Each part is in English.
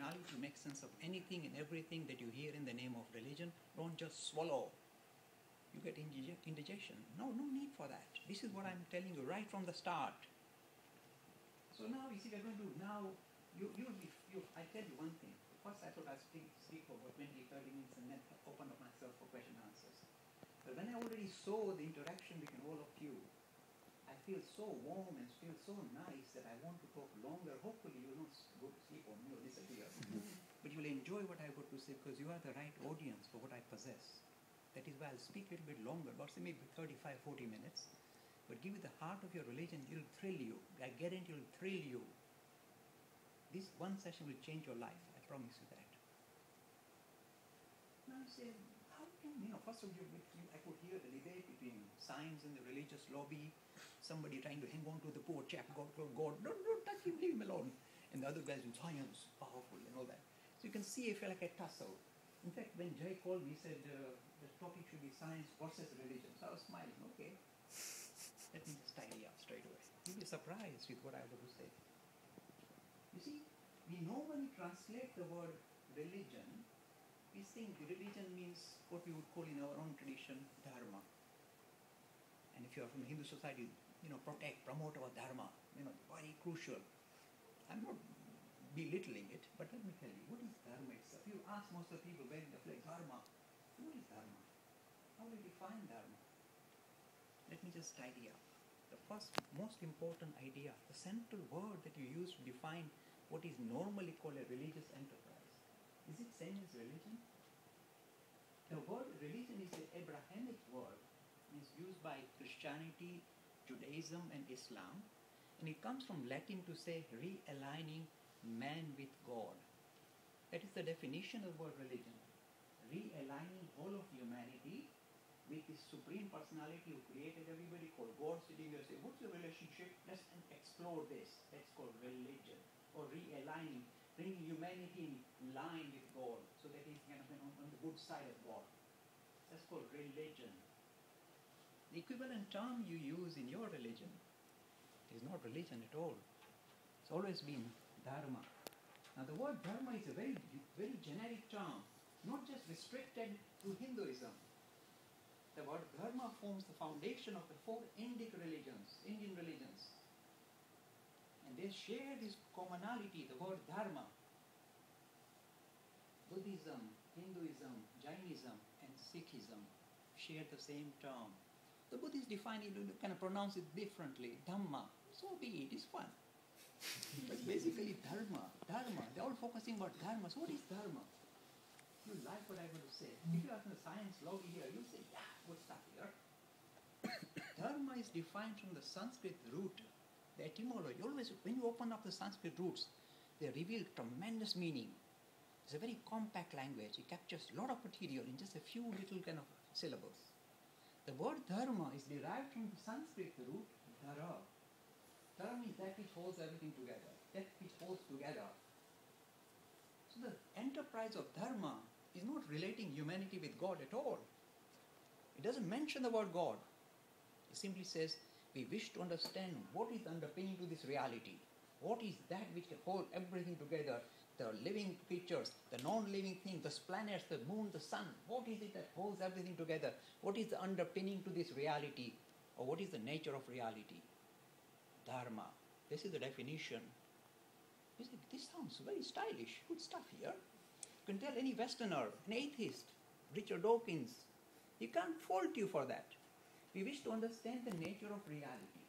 rationality to make sense of anything and everything that you hear in the name of religion. Don't just swallow. You get indigestion. No need for that. This is what I'm telling you right from the start. So now, you see, we're going to now, I tell you one thing. First, I thought I'd speak for about 20, 30 minutes and then open up myself for question and answers. But when I already saw the interaction between all of you, I feel so warm and feel so nice that I want to talk longer. Hopefully you will not go to sleep on me or disappear. But you will enjoy what I got to say because you are the right audience for what I possess. That is why I'll speak a little bit longer, about maybe 35, 40 minutes. But give you the heart of your religion, it'll thrill you. I guarantee it'll thrill you. This one session will change your life. I promise you that. Now you say, how can, first of all, I could hear the debate between science and the religious lobby. Somebody trying to hang on to the poor chap, God, don't touch him, leave him alone. And the other guys in science, powerful and all that. So you can see I feel like a tussle. In fact, when Jay called me, he said the topic should be science versus religion. So I was smiling, okay. Let me just tidy up straight away. You'll be surprised with what I have to say. You see, we normally translate the word religion. We think religion means what we would call in our own tradition, dharma. And if you are from a Hindu society, protect, promote our dharma, very crucial. I'm not belittling it, but let me tell you, what is dharma itself? You ask most of the people wearing the flag, dharma. What is dharma? How do you define dharma? Let me just tidy up. The first, most important idea, the central word that you use to define what is normally called a religious enterprise. Is it same as religion? The word religion is an Abrahamic word. It's used by Christianity, Judaism, and Islam. And it comes from Latin to say realigning man with God. That is the definition of the word religion. Realigning whole of humanity with this supreme personality who created everybody, called God, sitting there and say, what's your relationship? Let's explore this. That's called religion. Or realigning, bringing humanity in line with God, so that he's kind of on the good side of God. That's called religion. The equivalent term you use in your religion is not religion at all. It's always been dharma. Now the word dharma is a very, very generic term, not just restricted to Hinduism. The word dharma forms the foundation of the four Indian religions. And they share this commonality, the word dharma. Buddhism, Hinduism, Jainism, and Sikhism share the same term. The Buddhists define it, kind of pronounce it differently. Dhamma. So be it, it's fun. But basically dharma. They're all focusing about dharma. So what is dharma? You like what I'm going to say. If you are in the science lobby here, you'll say, yeah, good stuff here. Dharma is defined from the Sanskrit root, the etymology. Always, when you open up the Sanskrit roots, they reveal tremendous meaning. It's a very compact language. It captures a lot of material in just a few little kind of syllables. The word dharma is derived from the Sanskrit root dhara. Dhara means that which holds everything together. That which holds together. So the enterprise of dharma is not relating humanity with God at all. It doesn't mention the word God. It simply says, we wish to understand what is underpinning to this reality. What is that which can hold everything together? The living creatures, the non-living things, the planets, the moon, the sun. What is it that holds everything together? What is the underpinning to this reality? Or what is the nature of reality? Dharma. This is the definition. You say, this sounds very stylish. Good stuff here. You can tell any Westerner, an atheist, Richard Dawkins. He can't fault you for that. We wish to understand the nature of reality.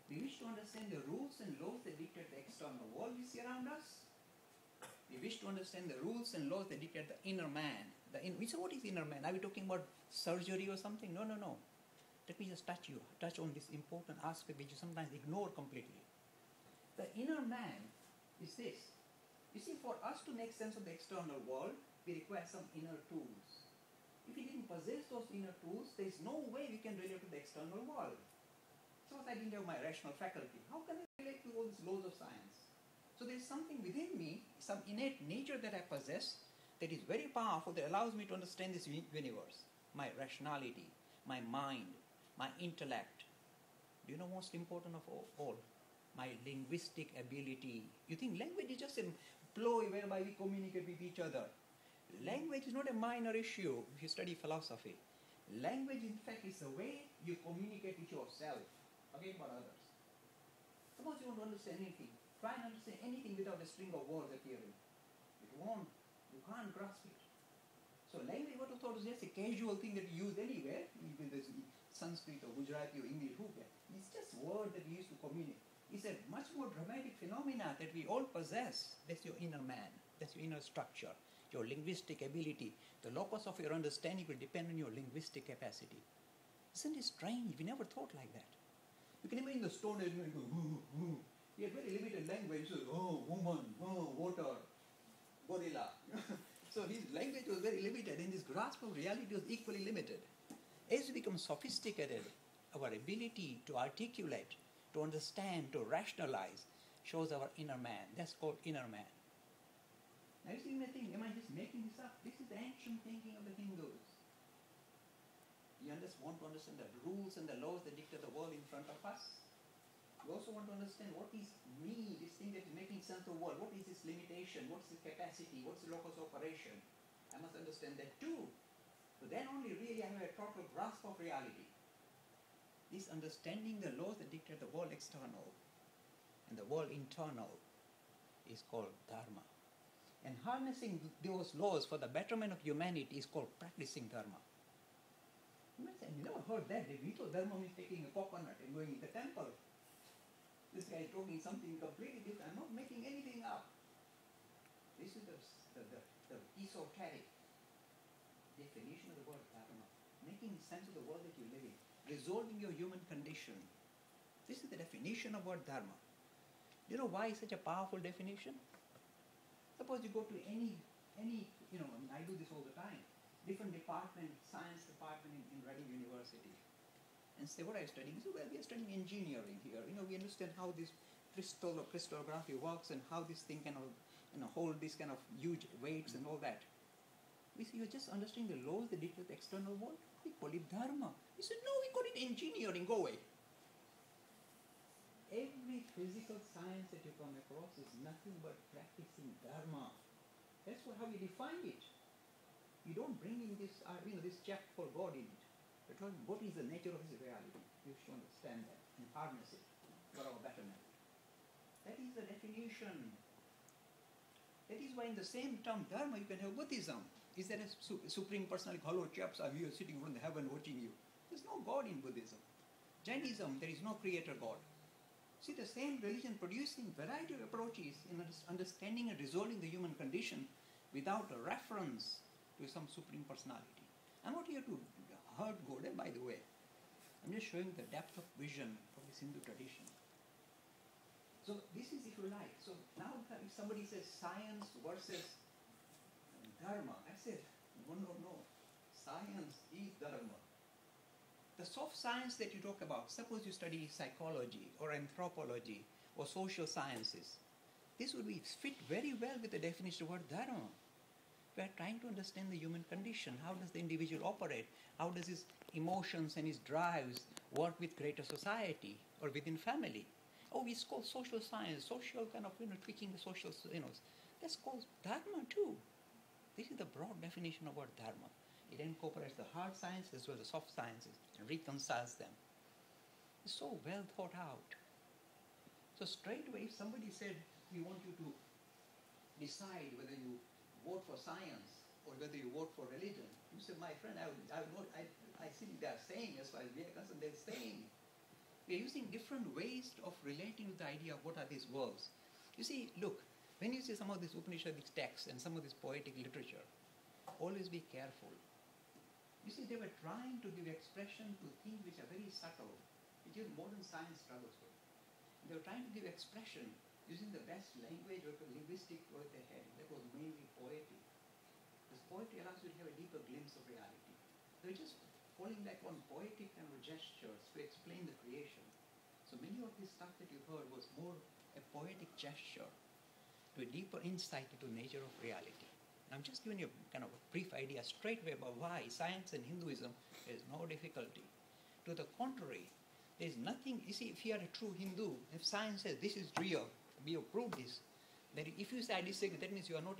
We wish to understand the rules and laws that dictate the external world we see around us. We wish to understand the rules and laws that dictate the inner man. We say, what is inner man? Are we talking about surgery or something? No. Let me just touch on this important aspect which you sometimes ignore completely. The inner man is this. You see, for us to make sense of the external world, we require some inner tools. If we didn't possess those inner tools, there is no way we can relate to the external world. Suppose I didn't have my rational faculty. How can I relate to all these laws of science? So there is something within me, some innate nature that I possess that is very powerful, that allows me to understand this universe. My rationality, my mind, my intellect. Do you know most important of all? My linguistic ability. You think language is just a ploy whereby we communicate with each other. Language is not a minor issue if you study philosophy. Language, in fact, is the way you communicate with yourself, forget about others. Suppose you want to understand anything, try and understand anything without a string of words appearing. It won't, you can't grasp it. So language, what I thought, is just a casual thing that you use anywhere, even this Sanskrit or Gujarati or English, who cares? It's just words that we use to communicate. It's a much more dramatic phenomena that we all possess. That's your inner man. That's your inner structure, your linguistic ability. The locus of your understanding will depend on your linguistic capacity. Isn't it strange? We never thought like that. You can imagine the stone and go, ooh, ooh. He had very limited language. So, oh, woman, oh, water, gorilla. So his language was very limited, and his grasp of reality was equally limited. As we become sophisticated, our ability to articulate, to understand, to rationalize, shows our inner man. That's called inner man. Now you see, am I just making this up? This is the ancient thinking of the Hindus. You want to understand the rules and the laws that dictate the world in front of us. You also want to understand what is me, this thing that is making sense of the world. What is its limitation? What's its capacity? What's the locus of operation? I must understand that too. So then only really I have a total grasp of reality. This understanding the laws that dictate the world external and the world internal is called dharma. And harnessing those laws for the betterment of humanity is called practicing dharma. You might say, I never heard that. We thought dharma means taking a coconut and going in the temple. This guy is talking something completely different. I'm not making anything up. This is the esoteric definition of the word dharma. Making sense of the world that you live in. Resolving your human condition. This is the definition of word dharma. Do you know why it's such a powerful definition? Suppose you go to any I do this all the time, different department, science department in Reading University, and say, what are you studying? So, well, we are studying engineering here. We understand how this crystal or crystallography works and how this thing can hold this kind of huge weights and all that. We say, you're just understanding the laws that dictate the external world? We call it dharma. We said, no, we call it engineering. Go away. Every physical science that you come across is nothing but practicing dharma. That's how you define it. You don't bring in this chap for God in it. You're talking what is the nature of his reality. You should understand that and harness it for our betterment. That is the definition. That is why in the same term dharma you can have Buddhism. Is there a supreme personality? Hello chaps, I'm here sitting from the heaven watching you. There's no God in Buddhism. Jainism, there is no creator God. See, the same religion producing variety of approaches in understanding and resolving the human condition without a reference to some supreme personality. I'm not here to hurt God, by the way. I'm just showing the depth of vision of this Hindu tradition. So this is, if you like. So now if somebody says science versus dharma, I said, no. Science is dharma. The soft science that you talk about, suppose you study psychology or anthropology or social sciences, this would fit very well with the definition of word dharma. We are trying to understand the human condition. How does the individual operate? How does his emotions and his drives work with greater society or within family? Oh, it's called social science, social kind of, tweaking the social, that's called dharma too. This is the broad definition of word dharma. It incorporates the hard science as well as the soft sciences and reconciles them. It's so well thought out. So straight away, if somebody said, we want you to decide whether you vote for science or whether you vote for religion, you say, my friend, I see they are saying, as far as we are concerned, they're saying. We're using different ways of relating to the idea of what are these worlds. You see, look, when you see some of these Upanishadic texts and some of this poetic literature, always be careful. You see, they were trying to give expression to things which are very subtle, which even modern science struggles with. They were trying to give expression using the best language or linguistic word they had. That was mainly poetry. This poetry allows you to have a deeper glimpse of reality. They were just falling back on poetic kind of gestures to explain the creation. So many of this stuff that you heard was more a poetic gesture to a deeper insight into the nature of reality. I'm just giving you kind of a brief idea straight away about why science and Hinduism is no difficulty. To the contrary, there is nothing, you see, if you are a true Hindu, if science says this is real, we have proved this, If you say I disagree, that means you are not